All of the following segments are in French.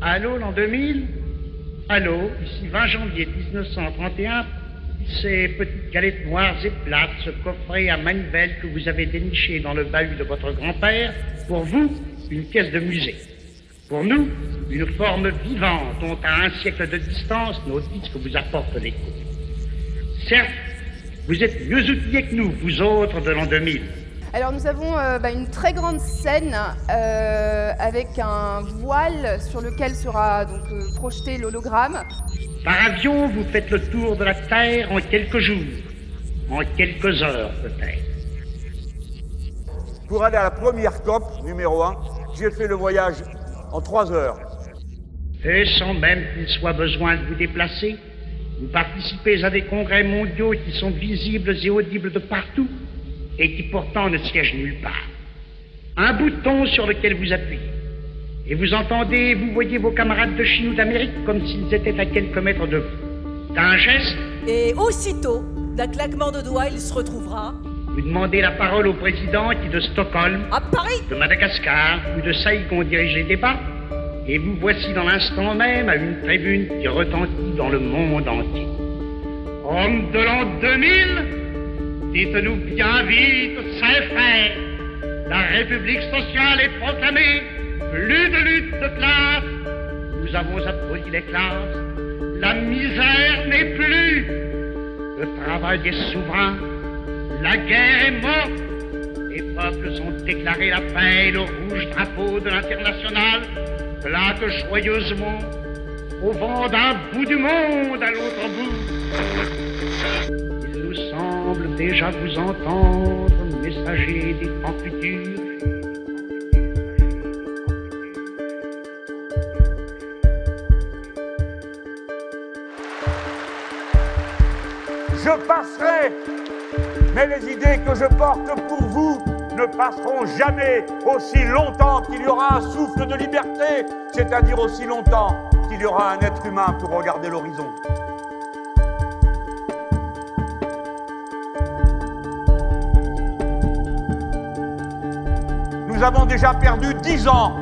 Allô, l'an 2000? Allô, ici 20 janvier 1931. Ces petites galettes noires et plates, ce coffret à manivelle que vous avez déniché dans le bahut de votre grand-père, pour vous, une pièce de musée. Pour nous, une forme vivante dont à un siècle de distance, nos disques vous apportent l'écho. Certes, vous êtes mieux outillés que nous, vous autres de l'an 2000. Alors nous avons une très grande scène avec un voile sur lequel sera donc projeté l'hologramme. Par avion, vous faites le tour de la Terre en quelques jours, en quelques heures peut-être. Pour aller à la première COP, numéro 1, j'ai fait le voyage en 3 heures. Et sans même qu'il soit besoin de vous déplacer, vous participez à des congrès mondiaux qui sont visibles et audibles de partout, et qui pourtant ne siègent nulle part. Un bouton sur lequel vous appuyez, et vous entendez, vous voyez vos camarades de Chine ou d'Amérique comme s'ils étaient à quelques mètres de vous. D'un geste, et aussitôt, d'un claquement de doigts, il se retrouvera. Vous demandez la parole au président qui de Stockholm, à Paris, de Madagascar ou de Saïgon dirige les débats, et vous voici dans l'instant même à une tribune qui retentit dans le monde entier. Hommes de l'an 2000, dites-nous bien vite, saints frères, la République sociale est proclamée, plus de lutte de classe, nous avons aboli les classes, la misère n'est plus, le travail est souverain, la guerre est morte, les peuples ont déclaré la paix et le rouge drapeau de l'international plaque joyeusement au vent d'un bout du monde à l'autre bout. Il nous semble déjà vous entendre, messager des temps futurs. Je passerai, mais les idées que je porte pour vous ne passeront jamais aussi longtemps qu'il y aura un souffle de liberté, c'est-à-dire aussi longtemps qu'il y aura un être humain pour regarder l'horizon. Nous avons déjà perdu 10 ans.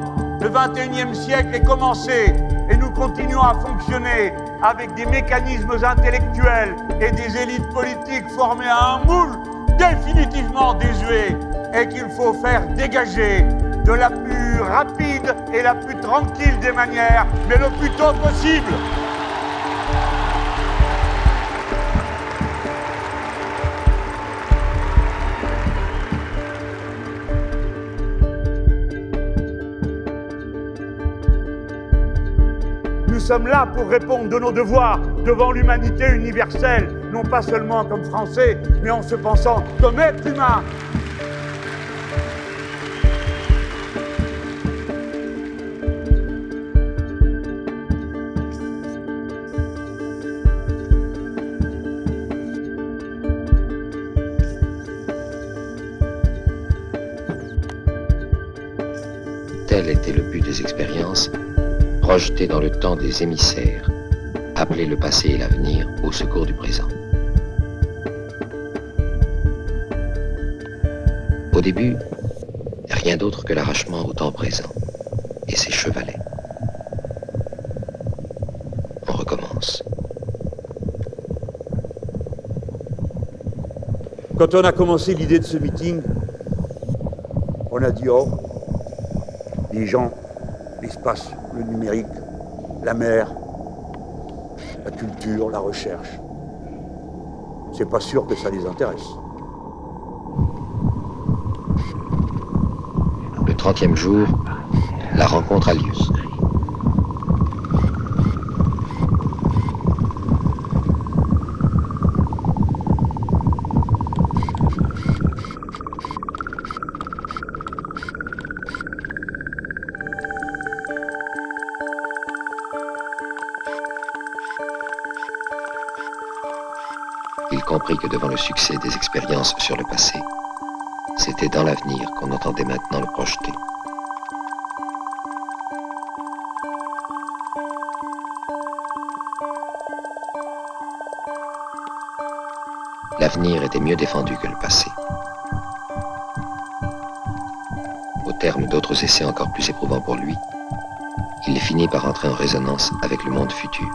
Le 21e siècle est commencé et nous continuons à fonctionner avec des mécanismes intellectuels et des élites politiques formées à un moule définitivement désuet et qu'il faut faire dégager de la plus rapide et la plus tranquille des manières, mais le plus tôt possible. Nous sommes là pour répondre de nos devoirs devant l'humanité universelle, non pas seulement comme Français, mais en se pensant comme être humain. Tel était le but des expériences, projeté dans le temps des émissaires, appeler le passé et l'avenir au secours du présent. Au début, rien d'autre que l'arrachement au temps présent et ses chevalets. On recommence. Quand on a commencé l'idée de ce meeting, on a dit, oh, les gens, l'espace, le numérique, la mer, la culture, la recherche. C'est pas sûr que ça les intéresse. Le 30e jour, la rencontre a lieu. Il comprit que devant le succès des expériences sur le passé, c'était dans l'avenir qu'on entendait maintenant le projeter. L'avenir était mieux défendu que le passé. Au terme d'autres essais encore plus éprouvants pour lui, il finit par entrer en résonance avec le monde futur.